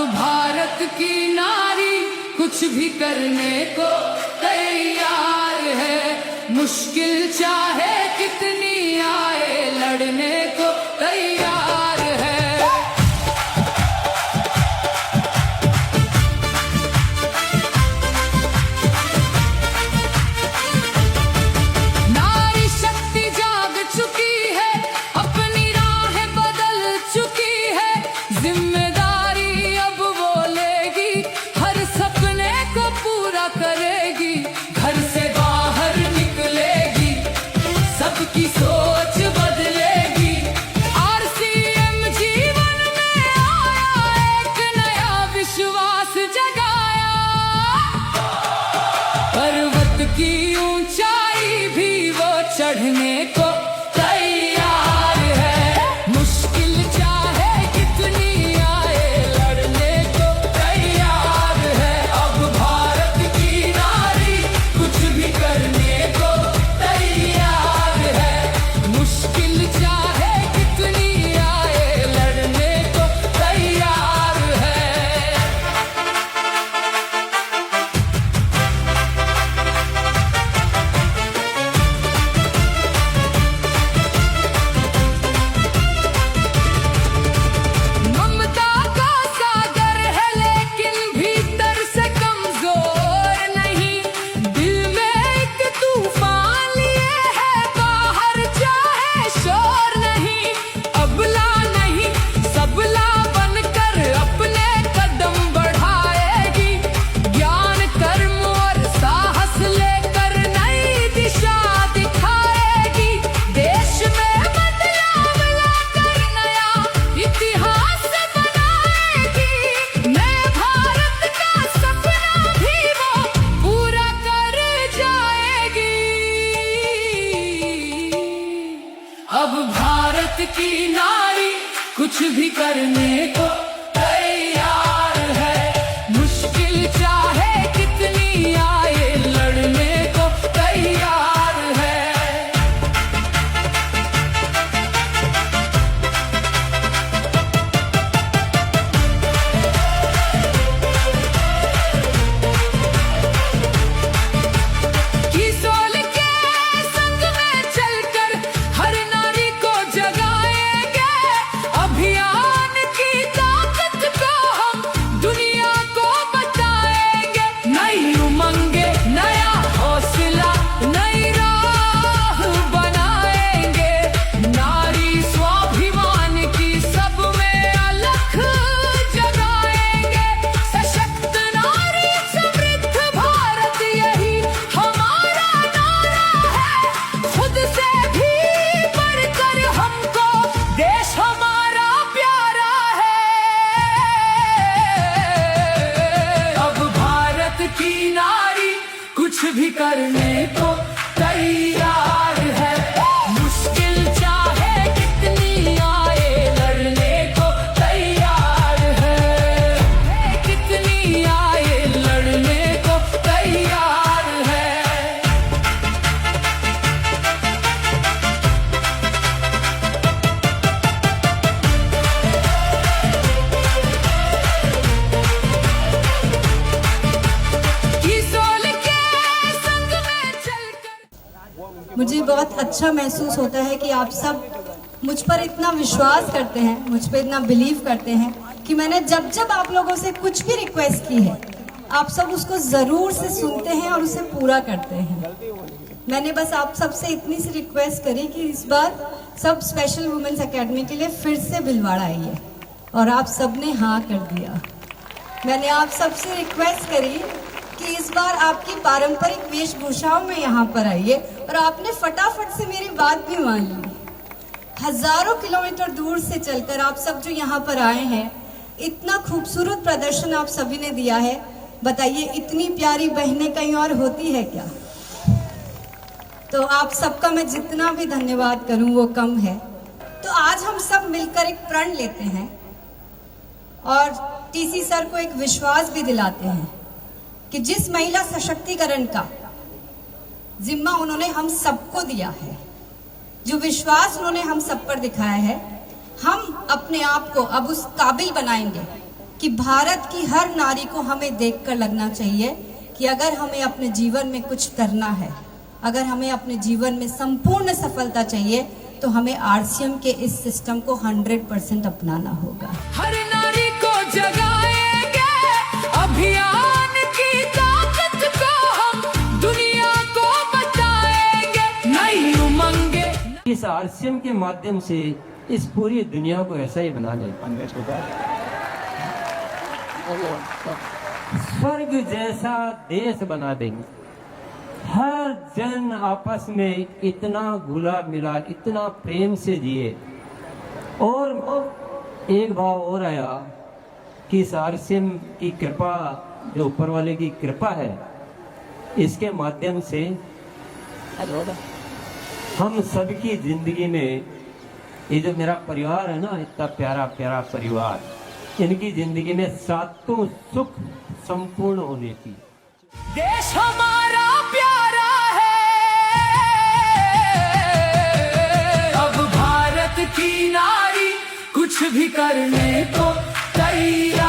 भारत की नारी कुछ भी करने को तैयार है। मुश्किल चाहे कितनी आए लड़ने को तैयार है। नारी शक्ति जाग चुकी है, अपनी राहें बदल चुकी है। जिम्मेदारी अब वो लेगी, हर सपने को पूरा करेगी। घर से बाहर निकलेगी, सबकी सोच बदलेगी। आरसीएम जीवन में आया, एक नया विश्वास जगाया। पर्वत की ऊंचाई भी वो चढ़ने को तैयार है। मुश्किल चाहे कितनी आए लड़ने को तैयार है। अब भारत की नारी कुछ भी करने को तैयार है। मुश्किल चाहे कितनी आए लड़ने को तैयार है। ममता का सागर है लेकिन भीतर से कमजोर नहीं। दिल में एक तूफान लिए है, बाहर चाहे शोर नहीं। अबला नहीं सबला बनकर अपने कदम बढ़ाएगी। ज्ञान कर्म और साहस लेकर नई दिशा दिखाएगी। देश में बदलाव लाकर नया इतिहास बनाएगी। नए भारत का सपना भी वो पूरा कर जाएगी। अब भारत की नारी कुछ भी करने को तैयार है। मुश्किल चाहे कितनी आए लड़ने को तैयार है। किशोर के संग में चलकर हर नारी को जगाएंगे। अभियान की ताकत को हम दुनिया को बताएंगे। नई उमंगे नया हौसला नई राह बनाएंगे। नारी स्वाभिमान की सब में अलख जगाएंगे। सशक्त नारी समृद्ध भारत यही हमारा नारा है। खुद से भी बढ़कर हमको देश हमारा प्यारा है। अब भारत की नारी कुछ भी करने को तैयार है। मुश्किल चाहे कितनी आए लड़ने को तैयार है। कितनी आए लड़ने को तैयार है। किशोर के संग में चलकर मुझे बहुत अच्छा महसूस होता है कि आप सब मुझ पर इतना विश्वास करते हैं, मुझ पर इतना बिलीव करते हैं कि मैंने जब जब आप लोगों से कुछ भी रिक्वेस्ट की है, आप सब उसको जरूर से सुनते हैं और उसे पूरा करते हैं। मैंने बस आप सब से इतनी सी रिक्वेस्ट करी कि इस बार सब स्पेशल वुमेन्स एकेडमी के लिए फिर से भिलवाड़ा आइए, और आप सब ने हाँ कर दिया। मैंने आप सब से रिक्वेस्ट करी कि इस बार आपकी पारंपरिक वेशभूषाओं में यहाँ पर आइए, और आपने फटाफट से मेरी बात भी मान ली। हजारों किलोमीटर दूर से चलकर आप सब जो यहाँ पर आए हैं, इतना खूबसूरत प्रदर्शन आप सभी ने दिया है। बताइए, इतनी प्यारी बहनें कहीं और होती है क्या? तो आप सबका मैं जितना भी धन्यवाद करूं वो कम है। तो आज हम सब मिलकर एक प्रण लेते हैं और टीसी सर को एक विश्वास भी दिलाते हैं कि जिस महिला सशक्तिकरण का जिम्मा उन्होंने हम सबको दिया है, जो विश्वास उन्होंने हम सब पर दिखाया है, हम अपने आप को अब उस काबिल बनाएंगे कि भारत की हर नारी को हमें देखकर लगना चाहिए कि अगर हमें अपने जीवन में कुछ करना है, अगर हमें अपने जीवन में संपूर्ण सफलता चाहिए, तो हमें आरसीएम के इस सिस्टम को 100% अपनाना होगा। हर नारी को जगाएंगे, अभियान की ताकत को हम दुनिया को बताएंगे, नई उमंगे। इस आरसीएम के माध्यम से इस पूरी दुनिया को ऐसा ही बना ले, स्वर्ग जैसा देश बना देंगे। हर जन आपस में इतना घुला मिला, इतना प्रेम से जिए। और एक भाव और आया कि इस आरसीएम की कृपा, जो ऊपर वाले की कृपा है, इसके माध्यम से हम सबकी जिंदगी में, ये जो मेरा परिवार है ना, इतना प्यारा प्यारा परिवार, इनकी जिंदगी में सातों सुख संपूर्ण होने की। देश हमारा प्यारा है, अब भारत की नारी कुछ भी करने को तैयार।